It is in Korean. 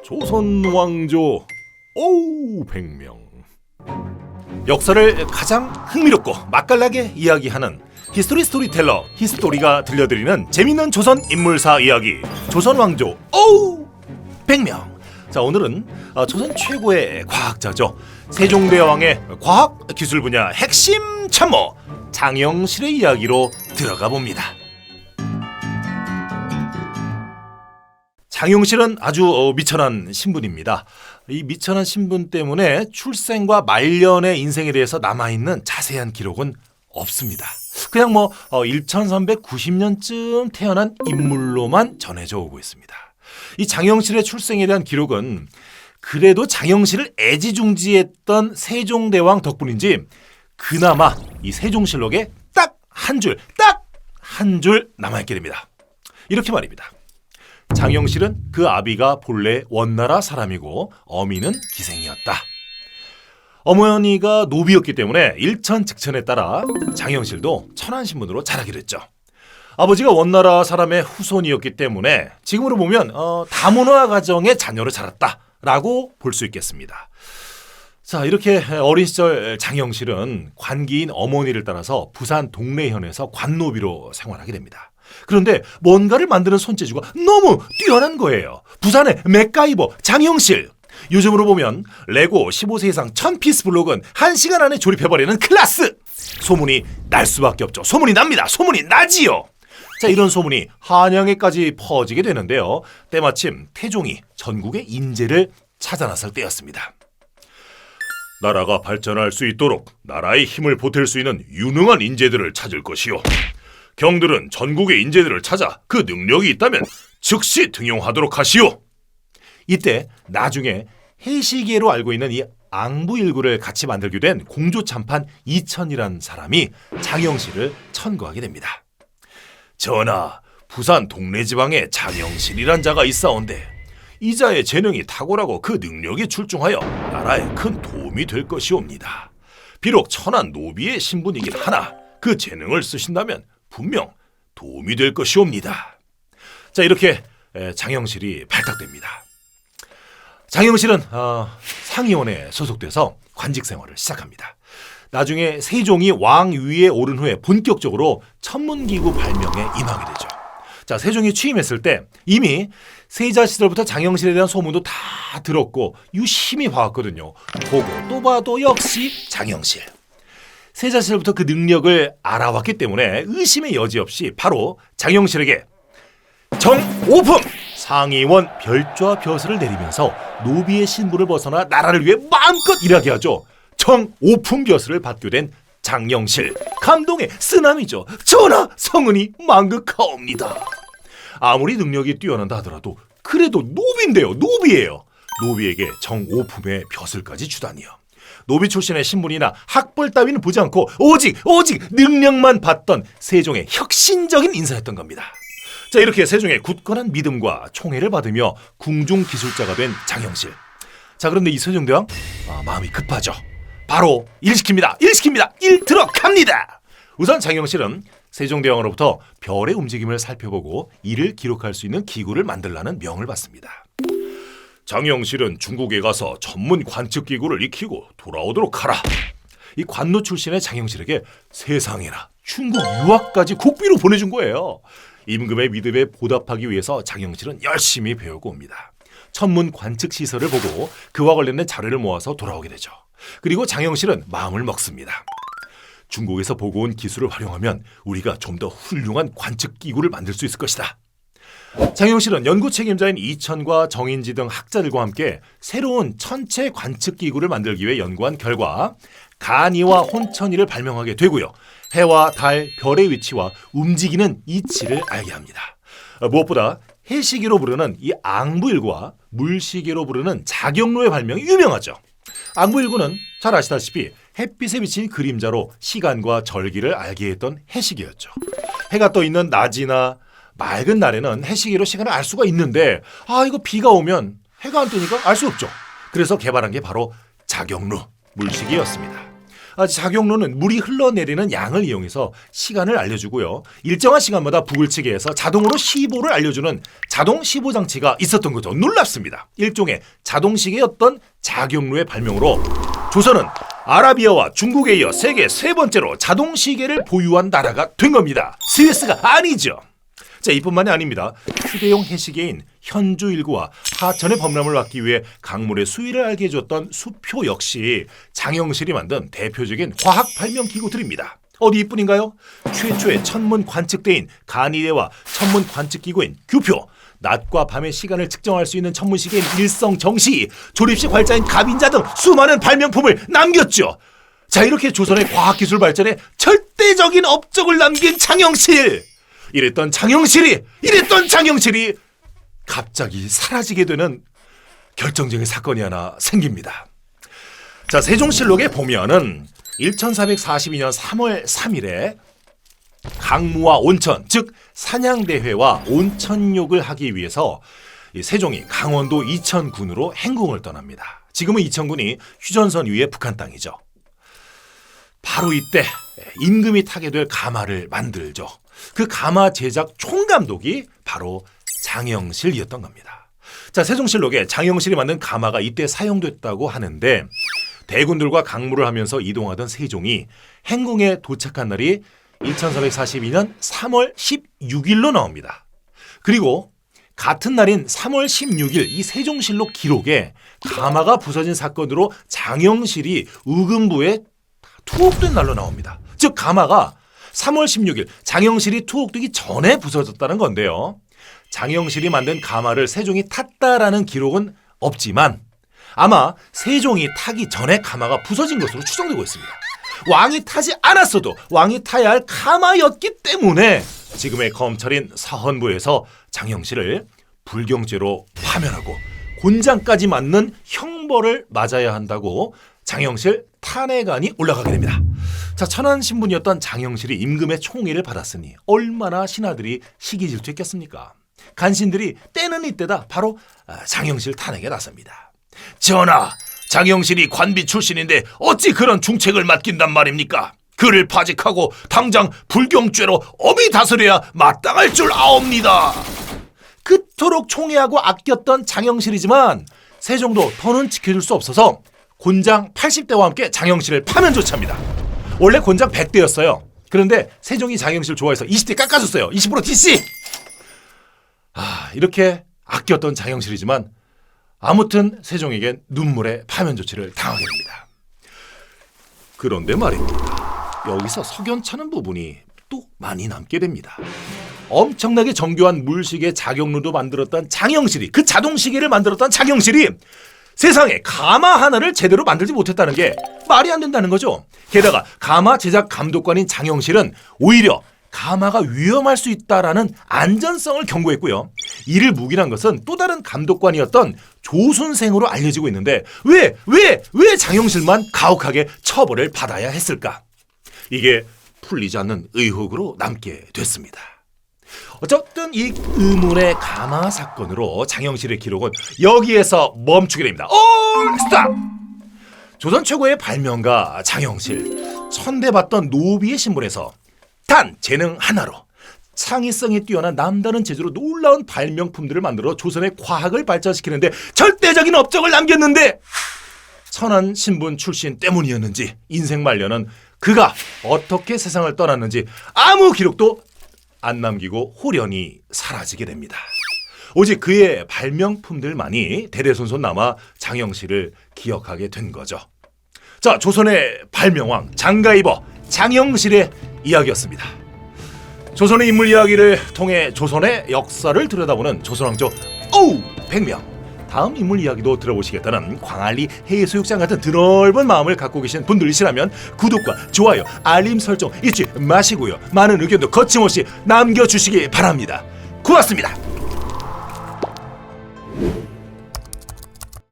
조선 왕조 오우 100명. 역사를 가장 흥미롭고 맛깔나게 이야기하는 히스토리 스토리텔러 히스토리가 들려드리는 재밌는 조선 인물사 이야기 조선 왕조 오우 100명. 자, 오늘은 조선 최고의 과학자죠. 세종대왕의 과학 기술 분야 핵심 참모 장영실의 이야기로 들어가 봅니다. 장영실은 아주 미천한 신분입니다. 이 미천한 신분 때문에 출생과 말년의 인생에 대해서 남아있는 자세한 기록은 없습니다. 그냥 1390년쯤 태어난 인물로만 전해져 오고 있습니다. 이 장영실의 출생에 대한 기록은 그래도 장영실을 애지중지했던 세종대왕 덕분인지 그나마 이 세종실록에 딱 한 줄 남아있게 됩니다. 이렇게 말입니다. 장영실은 그 아비가 본래 원나라 사람이고 어미는 기생이었다. 어머니가 노비였기 때문에 일천즉천에 따라 장영실도 천한 신분으로 자라기로 했죠. 아버지가 원나라 사람의 후손이었기 때문에 지금으로 보면 다문화 가정의 자녀로 자랐다라고 볼 수 있겠습니다. 자, 이렇게 어린 시절 장영실은 관기인 어머니를 따라서 부산 동래현에서 관노비로 생활하게 됩니다. 그런데 뭔가를 만드는 손재주가 너무 뛰어난 거예요. 부산의 맥가이버 장영실. 요즘으로 보면 레고 15세 이상 1000피스 블록은 1시간 안에 조립해버리는 클래스. 소문이 날 수밖에 없죠. 소문이 납니다. 소문이 나지요. 자, 이런 소문이 한양에까지 퍼지게 되는데요. 때마침 태종이 전국의 인재를 찾아 나설 때였습니다. 나라가 발전할 수 있도록 나라의 힘을 보탤 수 있는 유능한 인재들을 찾을 것이요. 경들은 전국의 인재들을 찾아 그 능력이 있다면 즉시 등용하도록 하시오. 이때 나중에 해시계로 알고 있는 이 앙부일구를 같이 만들게 된 공조참판 이천이라는 사람이 장영실을 천거하게 됩니다. 전하, 부산 동래지방에 장영실이란 자가 있사온데 이 자의 재능이 탁월하고 그 능력이 출중하여 나라에 큰 도움이 될 것이옵니다. 비록 천한 노비의 신분이긴 하나 그 재능을 쓰신다면 분명 도움이 될 것이옵니다. 자, 이렇게 장영실이 발탁됩니다. 장영실은 상의원에 소속돼서 관직 생활을 시작합니다. 나중에 세종이 왕위에 오른 후에 본격적으로 천문기구 발명에 임하게 되죠. 자, 세종이 취임했을 때 이미 세자 시절부터 장영실에 대한 소문도 다 들었고 유심히 봐왔거든요. 보고 또 봐도 역시 장영실. 세자 시절부터 그 능력을 알아왔기 때문에 의심의 여지 없이 바로 장영실에게 정오품 상의원 별좌 벼슬을 내리면서 노비의 신분을 벗어나 나라를 위해 마음껏 일하게 하죠. 정오품 벼슬을 받게 된 장영실. 감동의 쓰나미죠. 전하, 성은이 망극하옵니다. 아무리 능력이 뛰어난다 하더라도 그래도 노비인데요. 노비예요. 노비에게 정오품의 벼슬까지 주다니요. 노비 출신의 신분이나 학벌 따위는 보지 않고 오직 능력만 받던 세종의 혁신적인 인사였던 겁니다. 자, 이렇게 세종의 굳건한 믿음과 총애를 받으며 궁중기술자가 된 장영실. 자, 그런데 이 세종대왕 마음이 급하죠. 바로 일 들어갑니다. 우선 장영실은 세종대왕으로부터 별의 움직임을 살펴보고 이를 기록할 수 있는 기구를 만들라는 명을 받습니다. 장영실은 중국에 가서 전문 관측기구를 익히고 돌아오도록 하라. 이 관노 출신의 장영실에게 세상에나 중국 유학까지 국비로 보내준 거예요. 임금의 믿음에 보답하기 위해서 장영실은 열심히 배우고 옵니다. 천문 관측 시설을 보고 그와 관련된 자료를 모아서 돌아오게 되죠. 그리고 장영실은 마음을 먹습니다. 중국에서 보고 온 기술을 활용하면 우리가 좀 더 훌륭한 관측기구를 만들 수 있을 것이다. 장영실은 연구 책임자인 이천과 정인지 등 학자들과 함께 새로운 천체 관측기구를 만들기 위해 연구한 결과 간이와 혼천이를 발명하게 되고요. 해와 달, 별의 위치와 움직이는 이치를 알게 합니다. 무엇보다 해시계로 부르는 이 앙부일구와 물시계로 부르는 자경로의 발명이 유명하죠. 앙부일구는 잘 아시다시피 햇빛에 비친 그림자로 시간과 절기를 알게 했던 해시계였죠. 해가 떠 있는 낮이나 맑은 날에는 해시계로 시간을 알 수가 있는데 이거 비가 오면 해가 안 뜨니까 알 수 없죠. 그래서 개발한 게 바로 자경루 물시계였습니다. 작용로는 물이 흘러내리는 양을 이용해서 시간을 알려주고요. 일정한 시간마다 북을치게 해서 자동으로 시보를 알려주는 자동 시보 장치가 있었던 거죠. 놀랍습니다. 일종의 자동시계였던 작용로의 발명으로 조선은 아라비아와 중국에 이어 세계 세 번째로 자동시계를 보유한 나라가 된 겁니다. 스위스가 아니죠. 자, 이뿐만이 아닙니다. 휴대용 해시계인 현주1구와 하천의 범람을 막기 위해 강물의 수위를 알게 해줬던 수표 역시 장영실이 만든 대표적인 화학 발명 기구들입니다. 어디 이뿐인가요? 최초의 천문 관측대인 간이대와 천문 관측기구인 규표, 낮과 밤의 시간을 측정할 수 있는 천문시계인 일성정시, 조립식 활자인 갑인자 등 수많은 발명품을 남겼죠. 자, 이렇게 조선의 과학기술 발전에 절대적인 업적을 남긴 장영실. 이랬던 장영실이 갑자기 사라지게 되는 결정적인 사건이 하나 생깁니다. 자, 세종실록에 보면은 1442년 3월 3일에 강무와 온천, 즉 산양대회와 온천욕을 하기 위해서 세종이 강원도 이천군으로 행궁을 떠납니다. 지금은 이천군이 휴전선 위의 북한 땅이죠. 바로 이때 임금이 타게 될 가마를 만들죠. 그 가마 제작 총감독이 바로 장영실이었던 겁니다. 자, 세종실록에 장영실이 만든 가마가 이때 사용됐다고 하는데 대군들과 강무를 하면서 이동하던 세종이 행궁에 도착한 날이 1442년 3월 16일로 나옵니다. 그리고 같은 날인 3월 16일 이 세종실록 기록에 가마가 부서진 사건으로 장영실이 의금부에 투옥된 날로 나옵니다. 즉 가마가 3월 16일 장영실이 투옥되기 전에 부서졌다는 건데요. 장영실이 만든 가마를 세종이 탔다라는 기록은 없지만 아마 세종이 타기 전에 가마가 부서진 것으로 추정되고 있습니다. 왕이 타지 않았어도 왕이 타야 할 가마였기 때문에 지금의 검찰인 사헌부에서 장영실을 불경죄로 파면하고 곤장까지 맞는 형벌을 맞아야 한다고 장영실 탄핵안이 올라가게 됩니다. 자, 천안신분이었던 장영실이 임금의 총애를 받았으니 얼마나 신하들이 시기질투했겠습니까? 간신들이 때는 이때다 바로 장영실 탄핵에 나섭니다. 전하, 장영실이 관비 출신인데 어찌 그런 중책을 맡긴단 말입니까? 그를 파직하고 당장 불경죄로 엄히 다스려야 마땅할 줄 아옵니다. 그토록 총애하고 아꼈던 장영실이지만 세종도 더는 지켜줄 수 없어서 곤장 80대와 함께 장영실을 파면 조치합니다. 원래 곤장 100대였어요. 그런데 세종이 장영실 좋아해서 20대 깎아줬어요. 20% DC! 이렇게 아꼈던 장영실이지만 아무튼 세종에겐 눈물의 파면 조치를 당하게 됩니다. 그런데 말입니다. 여기서 석연찮은 부분이 또 많이 남게 됩니다. 엄청나게 정교한 물시계 작용루도 만들었던 장영실이, 그 자동시계를 만들었던 장영실이 세상에 가마 하나를 제대로 만들지 못했다는 게 말이 안 된다는 거죠. 게다가 가마 제작 감독관인 장영실은 오히려 가마가 위험할 수 있다라는 안전성을 경고했고요. 이를 묵인한 것은 또 다른 감독관이었던 조순생으로 알려지고 있는데 왜 장영실만 가혹하게 처벌을 받아야 했을까? 이게 풀리지 않는 의혹으로 남게 됐습니다. 어쨌든 이 의문의 가마 사건으로 장영실의 기록은 여기에서 멈추게 됩니다. 스탑! 조선 최고의 발명가 장영실, 천대받던 노비의 신분에서 단 재능 하나로 창의성이 뛰어난 남다른 재주로 놀라운 발명품들을 만들어 조선의 과학을 발전시키는데 절대적인 업적을 남겼는데 천안 신분 출신 때문이었는지 인생 말년은 그가 어떻게 세상을 떠났는지 아무 기록도 안 남기고 홀연히 사라지게 됩니다. 오직 그의 발명품들만이 대대손손 남아 장영실을 기억하게 된 거죠. 자, 조선의 발명왕 장가이버 장영실의 이야기였습니다. 조선의 인물 이야기를 통해 조선의 역사를 들여다보는 조선왕조 100명. 다음 인물 이야기도 들어보시겠다는 광안리 해수욕장 같은 드넓은 마음을 갖고 계신 분들이시라면 구독과 좋아요, 알림 설정 잊지 마시고요. 많은 의견도 거침없이 남겨주시기 바랍니다. 고맙습니다.